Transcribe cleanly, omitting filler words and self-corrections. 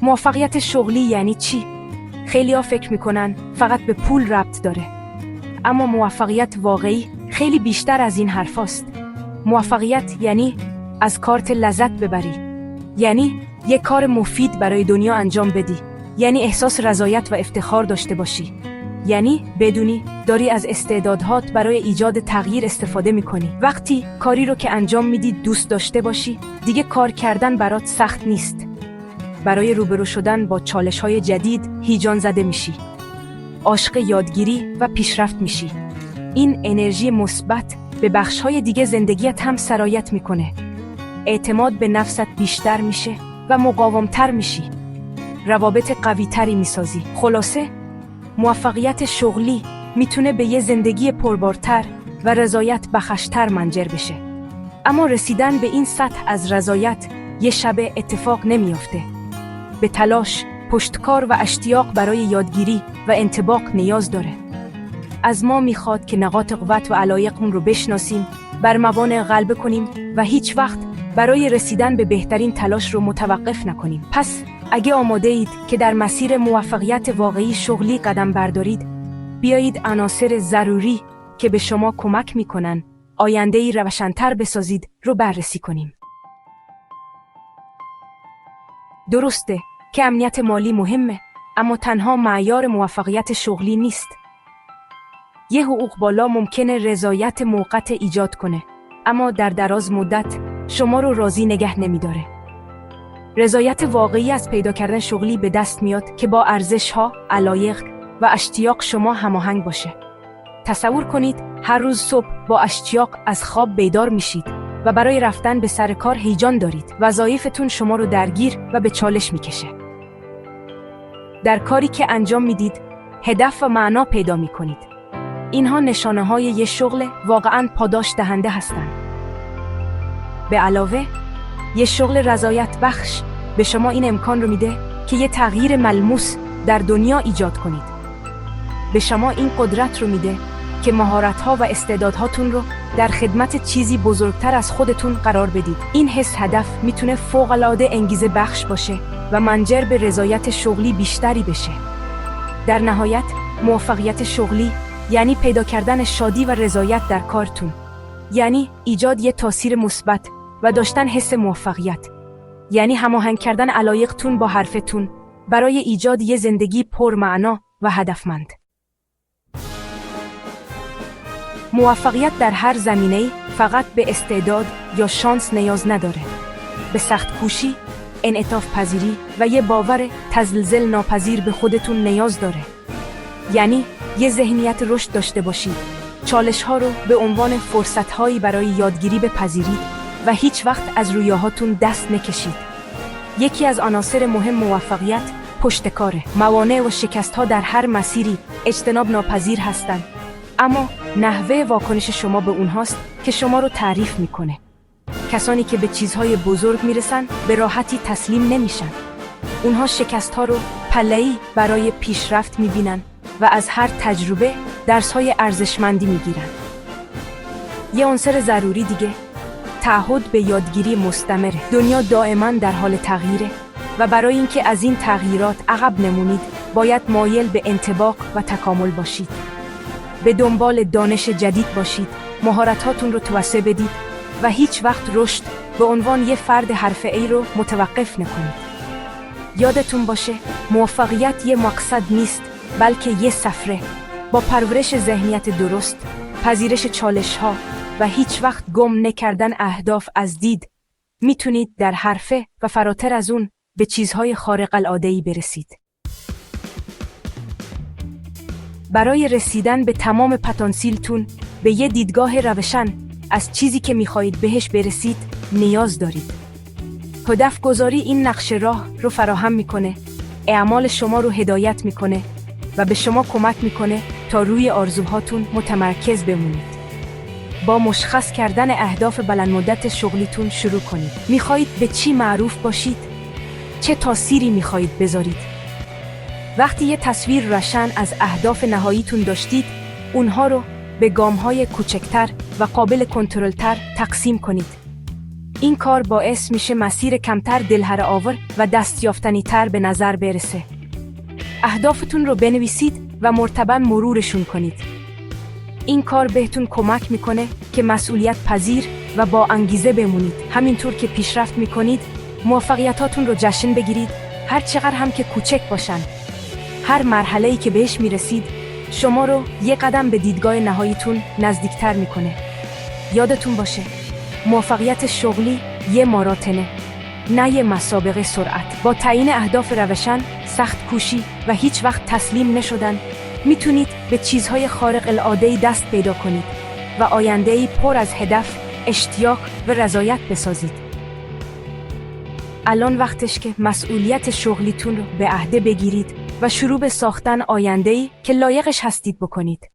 موفقیت شغلی یعنی چی؟ خیلی‌ها فکر میکنن فقط به پول ربط داره. اما موفقیت واقعی خیلی بیشتر از این حرفاست. موفقیت یعنی از کارت لذت ببری. یعنی یک کار مفید برای دنیا انجام بدی. یعنی احساس رضایت و افتخار داشته باشی. یعنی بدونی داری از استعدادهات برای ایجاد تغییر استفاده میکنی. وقتی کاری رو که انجام میدی دوست داشته باشی، دیگه کار کردن برات سخت نیست. برای روبرو شدن با چالش‌های جدید هیجان زده میشی. عاشق یادگیری و پیشرفت میشی. این انرژی مثبت به بخش‌های دیگه زندگیت هم سرایت میکنه. اعتماد به نفست بیشتر میشه و مقاومتر میشی. روابط قوی‌تری میسازی. خلاصه موفقیت شغلی میتونه به یه زندگی پربارتر و رضایت بخشتر منجر بشه. اما رسیدن به این سطح از رضایت یه شبه اتفاق نمیافته. به تلاش، پشتکار و اشتیاق برای یادگیری و انطباق نیاز داره. از ما میخواد که نقاط قوت و علایقمون رو بشناسیم، بر موانع غلبه کنیم و هیچ وقت برای رسیدن به بهترین تلاش رو متوقف نکنیم. پس اگه آماده اید که در مسیر موفقیت واقعی شغلی قدم بردارید، بیایید عناصر ضروری که به شما کمک میکنن آینده‌ای روشن‌تر بسازید رو بررسی کنیم. درسته که امنیت مالی مهمه، اما تنها معیار موفقیت شغلی نیست. یه حقوق بالا ممکنه رضایت موقت ایجاد کنه، اما در دراز مدت شما رو راضی نگه نمیداره. رضایت واقعی از پیدا کردن شغلی به دست میاد که با ارزش‌ها، علایق و اشتیاق شما هماهنگ باشه. تصور کنید هر روز صبح با اشتیاق از خواب بیدار میشید و برای رفتن به سر کار هیجان دارید. وظایفتون شما رو درگیر و به چالش میکشه. در کاری که انجام میدید هدف و معنا پیدا میکنید. اینها نشانه‌های یه شغل واقعاً پاداش دهنده هستند. به علاوه یه شغل رضایت بخش به شما این امکان رو میده که یه تغییر ملموس در دنیا ایجاد کنید. به شما این قدرت رو میده که مهارت‌ها و استعدادهاتون رو در خدمت چیزی بزرگتر از خودتون قرار بدید. این حس هدف میتونه فوق‌العاده انگیزه بخش باشه و منجر به رضایت شغلی بیشتری بشه. در نهایت موفقیت شغلی یعنی پیدا کردن شادی و رضایت در کارتون. یعنی ایجاد یه تاثیر مثبت و داشتن حس موفقیت. یعنی هماهنگ کردن علایقتون با حرفتون برای ایجاد یه زندگی پرمعنا و هدفمند. موفقیت در هر زمینه‌ای فقط به استعداد یا شانس نیاز نداره. به سخت کوشی، انعطاف پذیری و یه باور تزلزل ناپذیر به خودتون نیاز داره. یعنی یه ذهنیت رشد داشته باشید. چالش‌ها رو به عنوان فرصت‌هایی برای یادگیری بپذیرید و هیچ وقت از رویاهاتون دست نکشید. یکی از عناصر مهم موفقیت پشتکاره. موانع و شکست‌ها در هر مسیری اجتناب ناپذیر هستند، اما نحوه واکنش شما به اونهاست که شما رو تعریف میکنه. کسانی که به چیزهای بزرگ میرسن به راحتی تسلیم نمیشن. اونها شکست‌ها رو پله‌ای برای پیشرفت میبینن و از هر تجربه درس‌های ارزشمندی میگیرن. یه عنصر ضروری دیگه تعهد به یادگیری مستمره. دنیا دائما در حال تغییره و برای اینکه از این تغییرات عقب نمونید باید مایل به انطباق و تکامل باشید. به دنبال دانش جدید باشید، مهارت‌هاتون رو توسعه بدید و هیچ وقت رشد به عنوان یه فرد حرفه‌ای رو متوقف نکنید. یادتون باشه موفقیت یه مقصد نیست، بلکه یه سفره. با پرورش ذهنیت درست، پذیرش چالش‌ها و هیچ وقت گم نکردن اهداف از دید، میتونید در حرفه و فراتر از اون به چیزهای خارق العاده‌ای برسید. برای رسیدن به تمام پتانسیلتون به یه دیدگاه روشن از چیزی که میخواهید بهش برسید نیاز دارید. هدف گذاری این نقش راه رو فراهم میکنه، اعمال شما رو هدایت میکنه و به شما کمک میکنه تا روی آرزوهاتون متمرکز بمونید. با مشخص کردن اهداف بلند مدت شغلیتون شروع کنید. میخواهید به چی معروف باشید؟ چه تأثیری میخواهید بذارید؟ وقتی یه تصویر روشن از اهداف نهاییتون داشتید، اونها رو به گام‌های کوچکتر و قابل کنترل‌تر تقسیم کنید. این کار باعث میشه مسیر کمتر دلهره‌آور و دستیافتنی تر به نظر برسه. اهدافتون رو بنویسید و مرتباً مرورشون کنید. این کار بهتون کمک میکنه که مسئولیت پذیر و با انگیزه بمونید. همینطور که پیشرفت میکنید، موفقیتاتون رو جشن بگیرید، هر چقدر هم که کوچک باشن. هر مرحله‌ای که بهش میرسید، شما رو یک قدم به دیدگاه نهاییتون نزدیکتر میکنه. یادتون باشه، موفقیت شغلی یه ماراتونه، نه یه مسابقه سرعت. با تعیین اهداف روشن، سخت کوشی و هیچ وقت تسلیم نشدن، میتونید به چیزهای خارق العاده‌ای دست پیدا کنید و آینده‌ای پر از هدف، اشتیاق و رضایت بسازید. الان وقتش که مسئولیت شغلیتون رو به عهده بگیرید و شروع به ساختن آینده‌ای که لایقش هستید بکنید.